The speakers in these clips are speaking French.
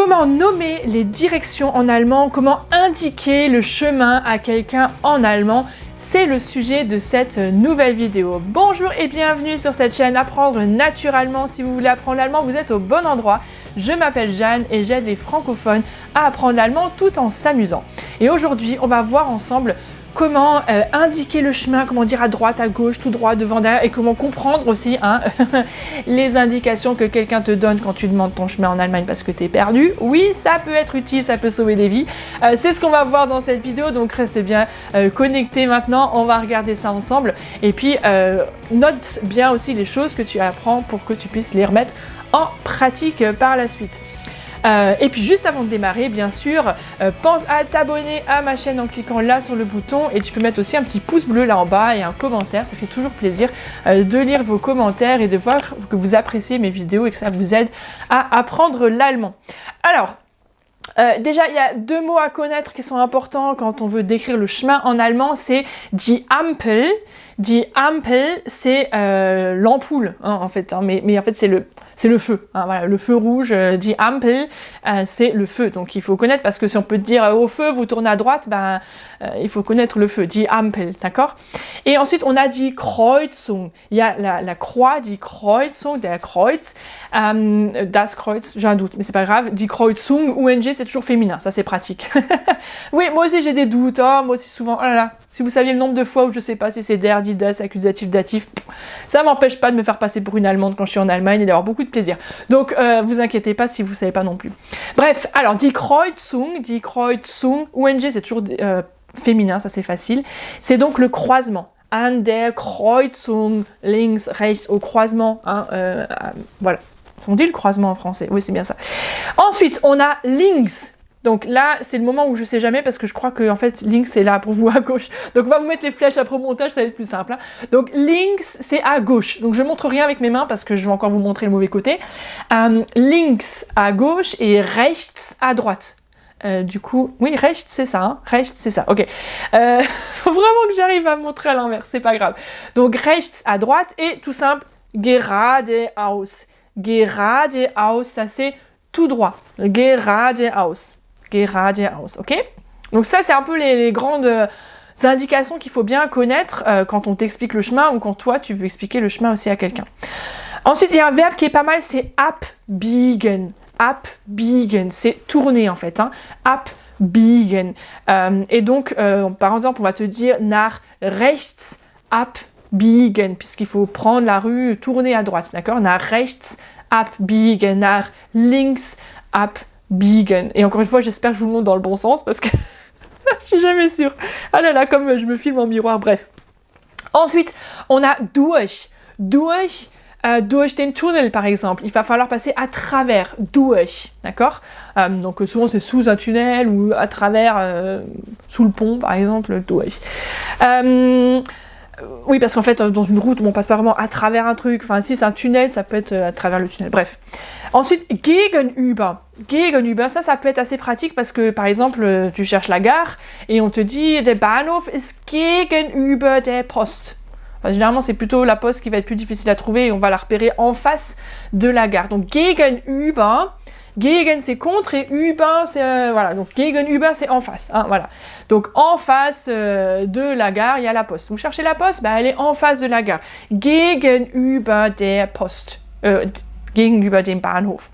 Comment nommer les directions en allemand? Comment indiquer le chemin à quelqu'un en allemand? C'est le sujet de cette nouvelle vidéo. Bonjour et bienvenue sur cette chaîne Apprendre naturellement. Si vous voulez apprendre l'allemand, vous êtes au bon endroit. Je m'appelle Jeanne et j'aide les francophones à apprendre l'allemand tout en s'amusant. Et aujourd'hui, on va voir ensemble comment indiquer le chemin, comment dire à droite, à gauche, tout droit, devant, derrière, et comment comprendre aussi les indications que quelqu'un te donne quand tu demandes ton chemin en Allemagne parce que tu es perdu. Oui, ça peut être utile, ça peut sauver des vies. C'est ce qu'on va voir dans cette vidéo, donc reste bien connecté maintenant, on va regarder ça ensemble. Et puis, note bien aussi les choses que tu apprends pour que tu puisses les remettre en pratique par la suite. Et puis juste avant de démarrer, bien sûr, pense à t'abonner à ma chaîne en cliquant là sur le bouton et tu peux mettre aussi un petit pouce bleu là en bas et un commentaire, ça fait toujours plaisir de lire vos commentaires et de voir que vous appréciez mes vidéos et que ça vous aide à apprendre l'allemand. Alors, déjà, il y a deux mots à connaître qui sont importants quand on veut décrire le chemin en allemand, c'est die Ampel. Die Ampel, c'est l'ampoule, en fait, mais en fait c'est le feu, voilà, le feu rouge, die Ampel, c'est le feu, donc il faut connaître, parce que si on peut dire au feu, vous tournez à droite, il faut connaître le feu, die Ampel, d'accord? Et ensuite, on a die Kreuzung, il y a la croix, die Kreuzung, der Kreuz, das Kreuz, j'ai un doute, mais c'est pas grave, die Kreuzung, ONG, c'est toujours féminin, ça c'est pratique. Oui, moi aussi j'ai des doutes, moi aussi souvent, oh là là, si vous saviez le nombre de fois où je sais pas si c'est der, die, das, accusatif, datif, ça m'empêche pas de me faire passer pour une Allemande quand je suis en Allemagne et d'avoir beaucoup de plaisir. Donc, vous inquiétez pas si vous savez pas non plus. Bref, alors, die Kreuzung, ONG, c'est toujours féminin, ça c'est facile. C'est donc le croisement. An der Kreuzung, links, rechts, au croisement, voilà. On dit le croisement en français, oui c'est bien ça. Ensuite, on a links. Donc là, c'est le moment où je sais jamais parce que je crois que en fait, links c'est là pour vous à gauche. Donc on va vous mettre les flèches après au montage, ça va être plus simple. Donc links c'est à gauche. Donc je montre rien avec mes mains parce que je vais encore vous montrer le mauvais côté. Links à gauche et rechts à droite. Du coup, oui, rechts c'est ça, rechts c'est ça. Ok. Faut vraiment que j'arrive à montrer à l'envers, c'est pas grave. Donc rechts à droite et tout simple, geradeaus. Geradeaus, ça c'est tout droit. Geradeaus. Geradeaus, ok? Donc ça, c'est un peu les grandes indications qu'il faut bien connaître quand on t'explique le chemin ou quand toi, tu veux expliquer le chemin aussi à quelqu'un. Ensuite, il y a un verbe qui est pas mal, c'est abbiegen. Abbiegen, c'est tourner en fait. Abbiegen. Et donc, par exemple, on va te dire nach rechts abbiegen, puisqu'il faut prendre la rue, tourner à droite, d'accord? Nach rechts abbiegen, nach links abbiegen. Et encore une fois, j'espère que je vous le montre dans le bon sens parce que je suis jamais sûre. Ah là là, comme je me filme en miroir, bref. Ensuite, on a durch. Durch den Tunnel, par exemple. Il va falloir passer à travers. Durch, d'accord? Donc souvent, c'est sous un tunnel ou à travers, sous le pont, par exemple, durch. Oui, parce qu'en fait, dans une route, on passe pas vraiment à travers un truc. Enfin, si c'est un tunnel, ça peut être à travers le tunnel. Bref. Ensuite, gegenüber. Gegenüber, ça peut être assez pratique parce que, par exemple, tu cherches la gare et on te dit, der Bahnhof ist gegenüber der Post. Enfin, généralement, c'est plutôt la poste qui va être plus difficile à trouver et on va la repérer en face de la gare. Donc, gegenüber. Gegen, c'est contre et über, c'est voilà. Donc gegenüber, c'est en face. Voilà. Donc en face de la gare, il y a la poste. Vous cherchez la poste, elle est en face de la gare. Gegenüber der Post. Gegenüber dem Bahnhof.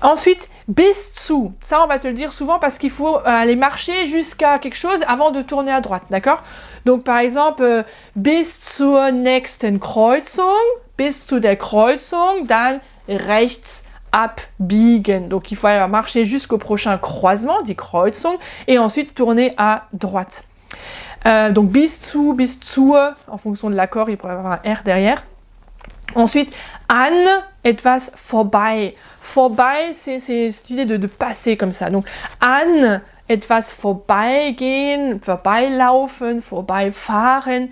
Ensuite, bis zu. Ça, on va te le dire souvent parce qu'il faut aller marcher jusqu'à quelque chose avant de tourner à droite, d'accord? Donc par exemple, bis zur nächsten Kreuzung, bis zu der Kreuzung, dann rechts abbiegen. Donc il faut aller marcher jusqu'au prochain croisement, die Kreuzung, et ensuite tourner à droite. Donc bis zu, bis zur, en fonction de l'accord, il pourrait y avoir un R derrière. Ensuite, an etwas vorbei. Vorbei, c'est cette idée de passer comme ça. Donc an etwas vorbeigehen, vorbeilaufen, vorbeifahren.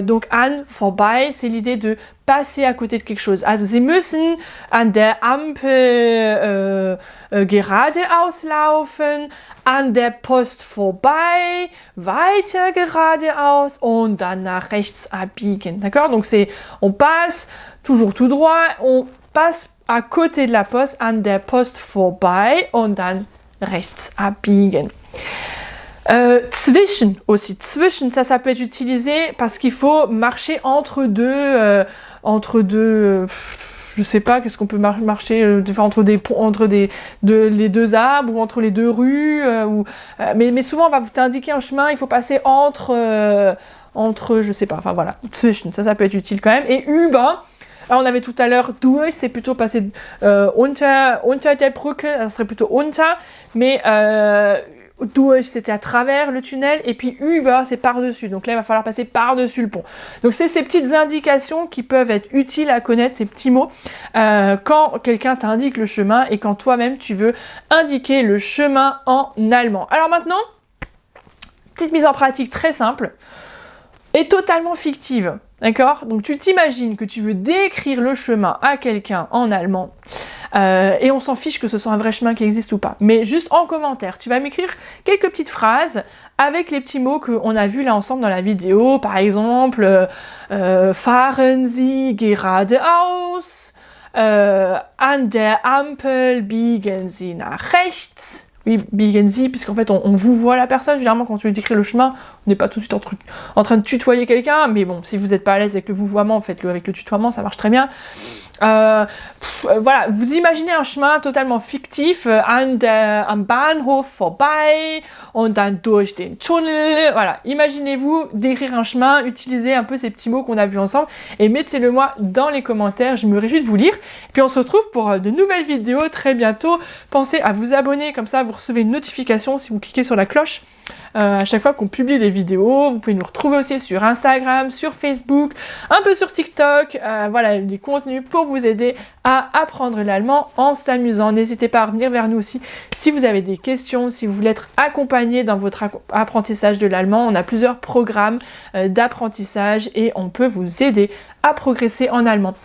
Donc an, vorbei, c'est l'idée de passer à côté de quelque chose. Also Sie müssen an der Ampel geradeaus laufen, an der Post vorbei, weiter geradeaus und dann nach rechts abbiegen. D'accord? Donc c'est, on passe toujours tout droit, on passe à côté de la Post, an der Post vorbei und dann rechts abbiegen. Zwischen aussi. Zwischen, ça peut être utilisé parce qu'il faut marcher entre deux, je sais pas, qu'est-ce qu'on peut marcher, entre des ponts, entre les deux arbres ou entre les deux rues, mais souvent on va t'indiquer un chemin, il faut passer entre, je sais pas, enfin voilà, zwischen, ça peut être utile quand même. Et über, alors on avait tout à l'heure durch, c'est plutôt passer unter der Brücke, ça serait plutôt unter, mais durch, c'était à travers le tunnel, et puis über, c'est par-dessus. Donc là, il va falloir passer par-dessus le pont. Donc c'est ces petites indications qui peuvent être utiles à connaître, ces petits mots, quand quelqu'un t'indique le chemin et quand toi-même tu veux indiquer le chemin en allemand. Alors maintenant, petite mise en pratique très simple et totalement fictive. D'accord? Donc tu t'imagines que tu veux décrire le chemin à quelqu'un en allemand. Et on s'en fiche que ce soit un vrai chemin qui existe ou pas. Mais juste en commentaire, tu vas m'écrire quelques petites phrases avec les petits mots qu'on a vus là ensemble dans la vidéo. Par exemple, fahren Sie geradeaus, an der Ampel biegen Sie nach rechts. Oui, biegen Sie, puisqu'en fait on vous voit la personne. Généralement quand tu veux décrire le chemin, on n'est pas tout de suite en train de tutoyer quelqu'un. Mais bon, si vous n'êtes pas à l'aise avec le vouvoiement, faites-le avec le tutoiement, ça marche très bien. Voilà, vous imaginez un chemin totalement fictif, am Bahnhof vorbei und dann durch den Tunnel. Voilà, imaginez-vous décrire un chemin, utilisez un peu ces petits mots qu'on a vus ensemble et mettez-le moi dans les commentaires, je me réjouis de vous lire. Et puis on se retrouve pour de nouvelles vidéos très bientôt. Pensez à vous abonner, comme ça vous recevez une notification si vous cliquez sur la cloche. À chaque fois qu'on publie des vidéos, vous pouvez nous retrouver aussi sur Instagram, sur Facebook, un peu sur TikTok, voilà, des contenus pour vous aider à apprendre l'allemand en s'amusant. N'hésitez pas à revenir vers nous aussi si vous avez des questions, si vous voulez être accompagné dans votre apprentissage de l'allemand. On a plusieurs programmes d'apprentissage et on peut vous aider à progresser en allemand.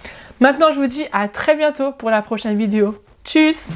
Maintenant, je vous dis à très bientôt pour la prochaine vidéo. Tchuss!